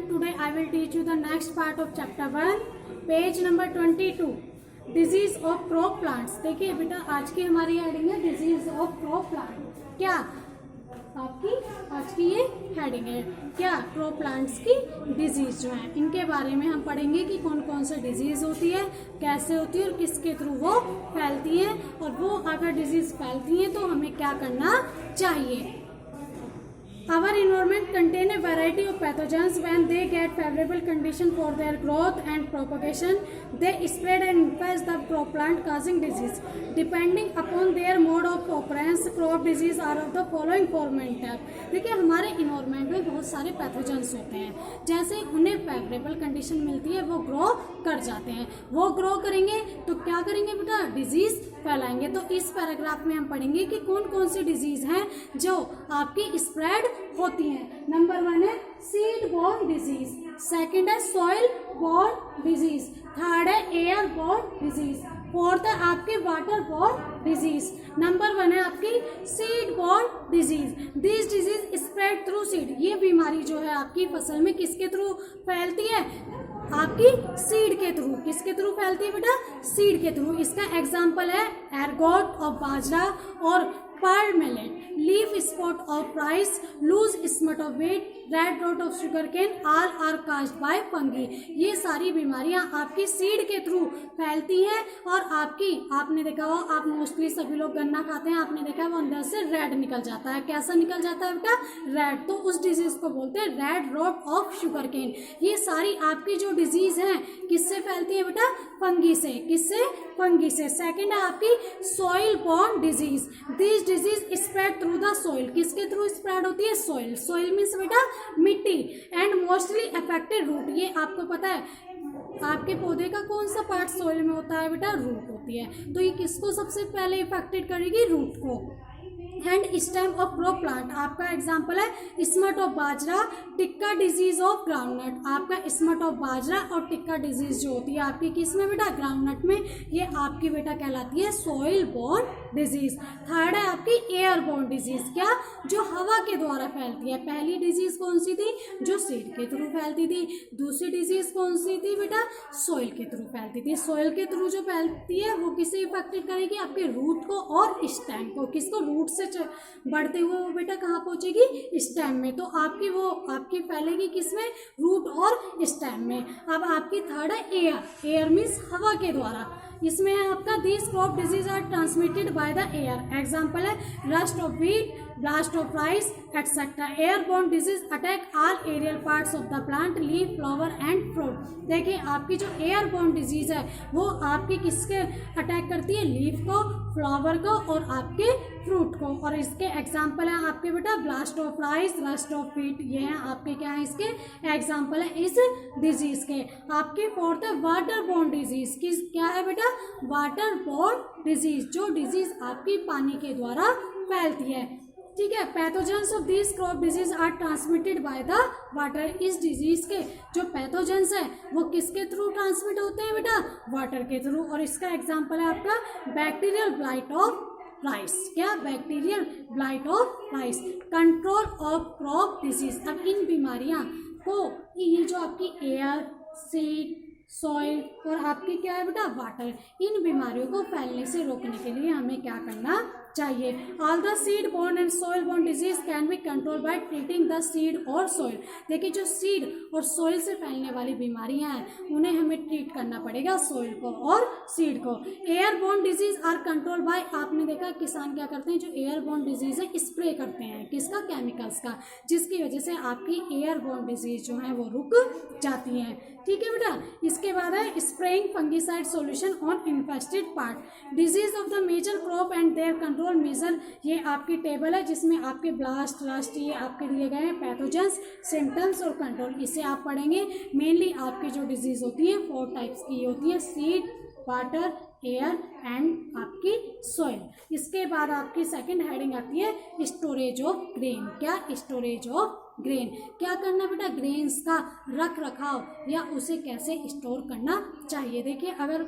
Today I will teach you the next part of chapter 1, page number 22, disease of crop plants. देखिए बेटा, आज की हमारी heading है डिजीज ऑफ क्रॉप प्लांट। क्या आपकी आज की ये हेडिंग है, क्या क्रॉप प्लांट्स की डिजीज जो है इनके बारे में हम पढ़ेंगे कि कौन कौन सी डिजीज होती है, कैसे होती है और किसके थ्रू वो फैलती है, और वो अगर डिजीज फैलती है तो हमें क्या करना चाहिए। Our environment contain a variety of pathogens. When they get favorable condition for their growth and propagation, they spread and infest the crop plant, causing disease. Depending upon their mode of occurrence, crop disease are of the following format. देखिए, हमारे environment में बहुत सारे pathogens होते हैं, जैसे उन्हें favourable condition मिलती है वो ग्रो कर जाते हैं। वो ग्रो करेंगे तो क्या करेंगे बेटा, डिजीज फैलाएंगे। तो इस पैराग्राफ में हम पढ़ेंगे कि कौन कौन सी डिजीज हैं जो आपकी स्प्रेड होती हैं। नंबर 1 है सीड बोर्न डिजीज, सेकंड है सॉइल बोर्न डिजीज, थर्ड है एयर बोर्न डिजीज, फोर्थ है आपकी वाटर बोर्न डिजीज। नंबर 1 है आपकी seed borne disease. This disease spread through seed. ये बीमारी जो है आपकी फसल में किसके थ्रू फैलती है, आपकी सीड के थ्रू। किसके थ्रू फैलती है बेटा, सीड के थ्रू। इसका एग्जाम्पल है एरगोट ऑफ बाजरा और pearl millet, leaf spot of rice, loose smut of wheat, red rot of sugar cane, all are caused by fungi. ये सारी बीमारियां आपकी सीड के थ्रू फैलती हैं और आपने देखा हो, आप मोस्टली सभी लोग गन्ना खाते हैं, आपने देखा वो अंदर से रेड निकल जाता है। कैसा निकल जाता है बेटा, रेड। तो उस डिजीज को बोलते हैं red rot of sugar cane. ये सारी आपकी जो डिजीज है किससे फैलती है बेटा, फंगी से। किससे, फंगी से। सेकेंड है आपकी soil borne disease. This disease spread through the soil. किसके थ्रू स्प्रेड होती है, सॉइल। सॉइल मीन्स बेटा मिट्टी, एंड मोस्टली अफेक्टेड रूट। ये आपको पता है आपके पौधे का कौन सा पार्ट सॉइल में होता है बेटा, रूट होती है। तो ये किसको सबसे पहले इफेक्टेड करेगी, रूट को। And stem of crop plant, आपका एग्जांपल है smut of bajra, tikka disease of groundnut. आपका स्मट ऑफ बाजरा और टिक्का डिजीज जो होती है आपकी किस में बेटा, ग्राउंडनट में। ये आपकी बेटा कहलाती है सॉइल बोर्न डिजीज। थर्ड है आपकी एयर बोर्न डिजीज। क्या, जो हवा के द्वारा फैलती है। पहली डिजीज कौन सी थी, जो सीड के थ्रू फैलती थी। दूसरी डिजीज कौन सी थी बेटा, सॉइल के थ्रू फैलती थी। सॉइल के थ्रू जो फैलती है वो किसे इफेक्टेड करेगी, आपके रूट को और स्टेम को। किसको, रूट से बढ़ते हुए वो बेटा कहाँ पहुंचेगी, स्टेम में। तो आपकी फैलेगी किसमें, रूट और स्टेम में। अब आपकी थर्ड है एयर। एयर मीन्स हवा के द्वारा। इसमें है आपका this crop disease are transmitted by the air. Example है rust of wheat, blast of rice etcetera. Airborne disease attack all aerial parts of the plant, leaf, flower and fruit. देखिए, आपकी जो एयरबोर्न डिजीज है वो आपकी किसके attack करती है, लीफ को, फ्लावर को और आपके फ्रूट को। और इसके एग्जाम्पल है आपके बेटा blast of rice, rust of wheat. ये हैं आपके क्या है, इसके एग्जाम्पल है इस डिजीज के। आपकी फोर्थ है वाटर बोर्न डिजीज। किस, क्या है बेटा, वाटर बोर्न डिजीज, जो डिजीज आपकी पानी के द्वारा फैलती है। ठीक है। Pathogens of this crop disease are transmitted by the water. इस डिजीज के जो पैथोजेंस है वो किसके थ्रू ट्रांसमिट होते हैं बेटा, वाटर के थ्रू। और इसका एग्जांपल है आपका बैक्टीरियल ब्लाइट ऑफ राइस। क्या, bacterial blight of rice. Control of crop disease. अब इन बीमारियां को, ये जो आपकी एयर, सीड, सॉइल और आपकी क्या है बेटा, वाटर, इन बीमारियों को फैलने से रोकने के लिए हमें क्या करना चाहिए। All the seed borne and soil borne disease can be control by treating the seed और सॉइल। देखिए, जो सीड और सॉइल से फैलने वाली बीमारियां हैं उन्हें हमें ट्रीट करना पड़ेगा, सॉइल को और सीड को। Air borne disease are control by, आपने देखा किसान क्या करते हैं, जो एयर बोर्न डिजीज है स्प्रे करते हैं, किसका, केमिकल्स का, जिसकी वजह से आपकी एयर बोर्न डिजीज जो है वो रुक जाती हैं। ठीक है बेटा। इसके बाद है spraying fungicide solution on infested part. Disease of the major crop and their control measure. ये आपकी टेबल है जिसमें आपके ब्लास्ट, रस्ट, ये आपके दिए गए हैं पैथोजेंस, सिम्टम्स और कंट्रोल। इसे आप पढ़ेंगे। मेनली आपकी जो डिजीज होती है 4 टाइप्स की होती है, सीड, वाटर, एयर एंड आपकी सॉइल। इसके बाद आपकी सेकंड हेडिंग आती है स्टोरेज ऑफ ग्रेन। क्या, स्टोरेज ऑफ ग्रेन। क्या करना बेटा, ग्रेन्स का रख रखाव या उसे कैसे स्टोर करना चाहिए। देखिए, अगर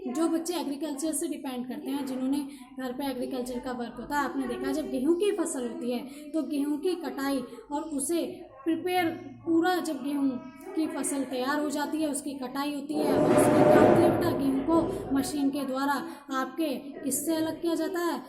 जो बच्चे एग्रीकल्चर से डिपेंड करते हैं, जिन्होंने घर पे एग्रीकल्चर का वर्क होता है, आपने देखा जब गेहूं की फसल होती है तो गेहूं की कटाई और उसे प्रिपेयर पूरा, जब गेहूँ की फसल तैयार हो जाती है, उसकी कटाई होती है और उसकी क्या होती है बेटा, गेहूँ को मशीन के द्वारा आपके किससे अलग किया जाता है,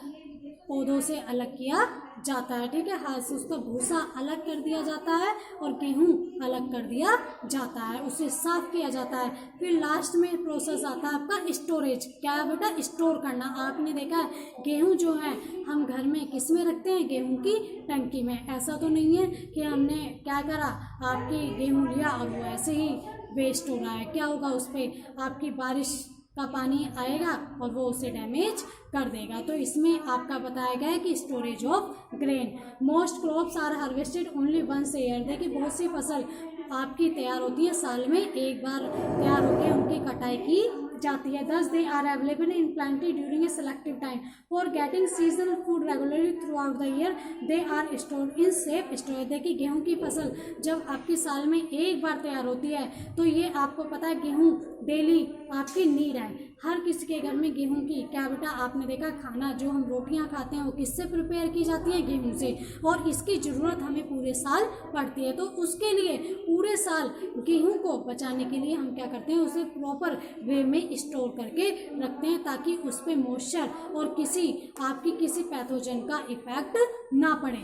पौधों से अलग किया जाता है। ठीक है, हाथ से उसका भूसा अलग कर दिया जाता है और गेहूँ अलग कर दिया जाता है, उसे साफ किया जाता है। फिर लास्ट में प्रोसेस आता है आपका स्टोरेज। क्या है बेटा, स्टोर करना। आपने देखा है गेहूँ जो है हम घर में किस में रखते हैं, गेहूँ की टंकी में। ऐसा तो नहीं है कि हमने क्या करा, आपकी गेहूँ लिया और वो ऐसे ही वेस्ट हो रहा है। क्या होगा, उस पर आपकी बारिश का पानी आएगा और वो उसे डैमेज कर देगा। तो इसमें आपका बताया गया है कि storage of grain. Most crops are harvested only once a year. देखिए बहुत सी फसल आपकी तैयार होती है, साल में एक बार तैयार होकर उनकी कटाई की जाती है। Thus they are available in plenty during a selective time. For getting seasonal food regularly throughout the year, they are stored in safe storage. देखिए गेहूं की फसल जब आपकी साल में एक बार तैयार होती है तो ये आपको पता है गेहूं डेली आपकी नीड है। हर किसी के घर में गेहूं की, क्या बेटा आपने देखा खाना जो हम रोटियां खाते हैं वो किससे प्रिपेयर की जाती है, गेहूं से, और इसकी ज़रूरत हमें पूरे साल पड़ती है। तो उसके लिए पूरे साल गेहूं को बचाने के लिए हम क्या करते हैं, उसे प्रॉपर वे में स्टोर करके रखते हैं ताकि उस पर मॉइस्चर और किसी पैथोजन का इफेक्ट ना पड़े।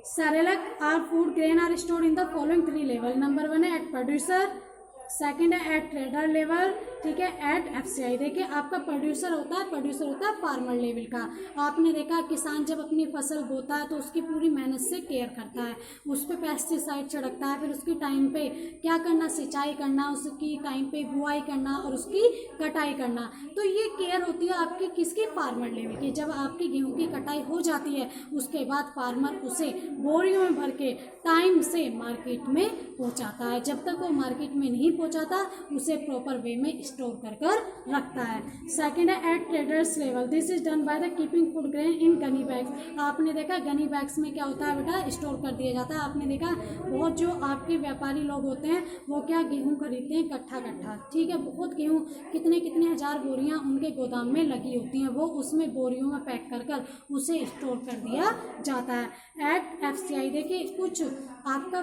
Cereals are food grain are stored in the following 3 level. Number 1 है एट प्रोड्यूसर, सेकंड है एट ट्रेडर लेवल, ठीक है, एट एफसीआई। देखिए आपका प्रोड्यूसर होता है फार्मर लेवल का। आपने देखा किसान जब अपनी फसल बोता है तो उसकी पूरी मेहनत से केयर करता है, उस पर पेस्टिसाइड छिड़कता है, फिर उसकी टाइम पे क्या करना, सिंचाई करना, उसकी टाइम पे बुआई करना और उसकी कटाई करना। तो ये केयर होती है आपकी किसकी, फार्मर लेवल की। जब आपकी गेहूँ की कटाई हो जाती है उसके बाद फार्मर उसे बोरियों में भर के टाइम से मार्केट में पहुँचाता है। जब तक वो मार्केट में नहीं पहुँचाता उसे प्रॉपर वे में स्टोर कर रखता है। सेकंड है at traders level. This is done by the keeping food grain in gunny bags. आपने देखा गनी बैग्स में क्या होता है बेटा, स्टोर कर दिया जाता है। आपने देखा बहुत जो आपके व्यापारी लोग होते हैं वो क्या गेहूं खरीदते हैं कट्ठा, ठीक है, बहुत गेहूं कितने हजार बोरियां उनके गोदाम में लगी होती हैं, वो उसमें बोरियों में पैक कर उसे स्टोर कर दिया जाता है। एट एफसीआई देखिए कुछ आपका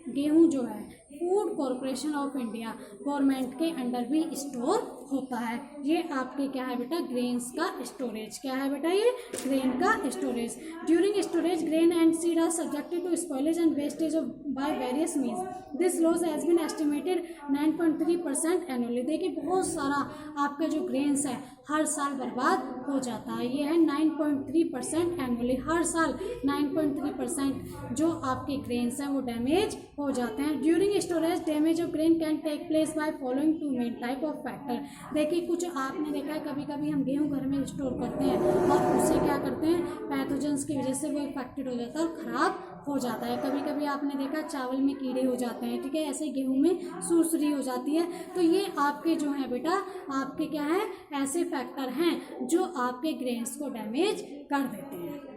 गेहूं जो है food corporation of India government के अंडर भी स्टोर होता है। ये आपके क्या है बेटा, ग्रेन्स का स्टोरेज। क्या है बेटा, ये ग्रेन का storage. During storage grain and seed are subjected to spoilage and wastage of by various means. This loss has been estimated 9.3% annually. देखिए बहुत सारा आपका जो ग्रेन्स है हर साल बर्बाद हो जाता है। ये है 9.3% एनुअली, हर साल 9.3% जो आपके ग्रेन्स हैं वो डैमेज हो जाते हैं। During storage damage of grain can take place by following 2 main type of factor. देखिए कुछ आपने देखा है कभी कभी हम गेहूं घर में स्टोर करते हैं और उससे क्या करते हैं, पैथोजेंस की वजह से वो इफेक्टेड हो जाता है और ख़राब हो जाता है। कभी कभी आपने देखा चावल में कीड़े हो जाते हैं, ठीक है, ऐसे गेहूं में सुरसुरी हो जाती है। तो ये आपके जो है बेटा आपके क्या है, ऐसे फैक्टर हैं जो आपके ग्रेन्स को डैमेज कर देते हैं।